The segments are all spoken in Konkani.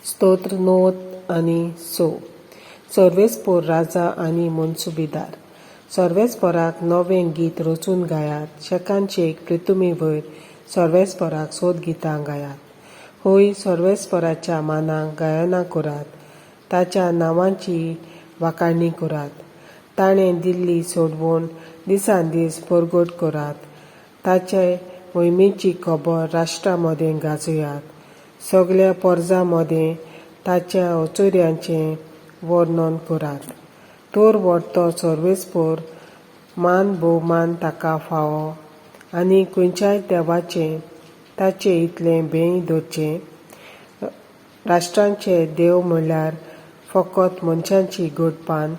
स्तोत्र नोत आनी सो. सर्वेस्पोर राजा आनी मनसुबेदार. सर्वेस्पोराक नवें गीत रचून गायात. शेकांचेक प्रितुमे वयर सर्वेस्पोराक सोद गितां गायात. होय सर्वेस्पोराच्या मानाक गायनां करात. ताच्या नांवांची वाखाणणी करात. ताणें दिल्ली सोडवून दिसान दीस परगट करात. ताचे मोहिमेची खबर राष्ट्रा मदें गाजयात. सगळ्या पोरजां मदें ताच्या औचोऱ्यांचें वर्णन करात. तोर व्हडतो सर्वेस्पोर मान भोवमान ताका फावो आनी खंयच्याय देवाचें ताचे इतलें भेंय धरचें. राष्ट्रांचे देव म्हणल्यार फकत मनशांची घडपान.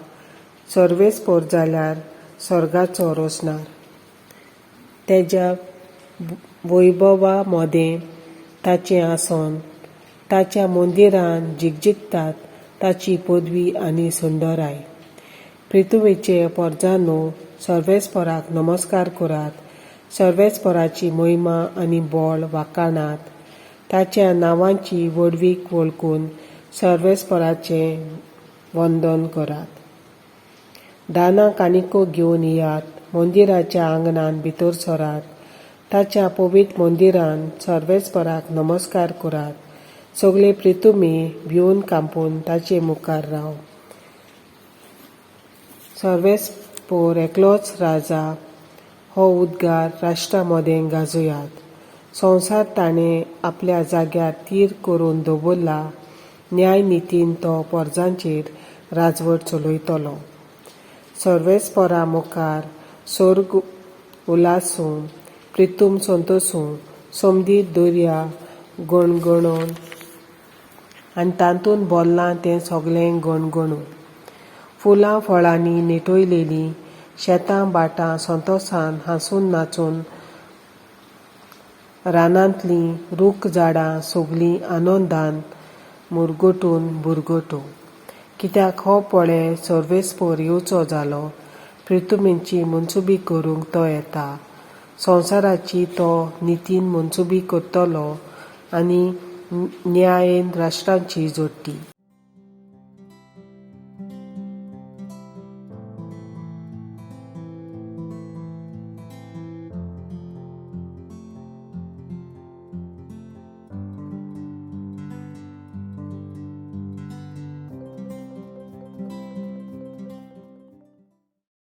सर्वेस्पोर जाल्यार स्वर्गाचो रोसणार. तेज्या वैभवा मदें ताचें आसन. ताच्या मंदिरांत जिगजिगतात ताची पदवी आनी सुंदराय. प्रिथुवेचे पोरजांनो, सर्वेस्पोराक नमस्कार करात. सर्वेस्पोराची मोहिमा आनी बोळ वाखाणात. ताच्या नांवांची व्हडवीक वळखून सर्वेस्पोराचें वंदन करात. दानां काणिको घेवन येयात. मंदिराच्या आंगणांत भितर सरात. ताच्या पवित्र मंदिरांत सर्वेस्पोराक नमस्कार करात. सगळे प्रितुमे भिवन कांपून ताचे मुखार राव. सर्वेस्पोर एकलोच राजा हो उद्गार राष्ट्रा मदें गाजयात. संवसार ताणें आपल्या जाग्यार थीर करून दवरला. न्याय नितीन तो पोरजांचेर राजवट चलयतलो. सर्वेस्पोरा मुखार सर्ग उलासूं, प्रितूम संतोसूं, समदीर दर्या गणगणोन आनी तातूंत भरलां तें सगळें गणगणूं. फुलां फळांनी नेटोयलेलीं, शेतां बाटां संतोषान हांसून नाचून, रानांतलीं रूख झाडां सगळीं आनंदान मुरगटून बुरगटूं. कित्याक हो पळय सर्वेस्पोर येवचो जालो. प्रितुमेची मनसुबी करूंक तो येता. संवसाराची तो नितीन मनसुबी करतलो आनी न्यायेन राष्ट्रांची जोडटी.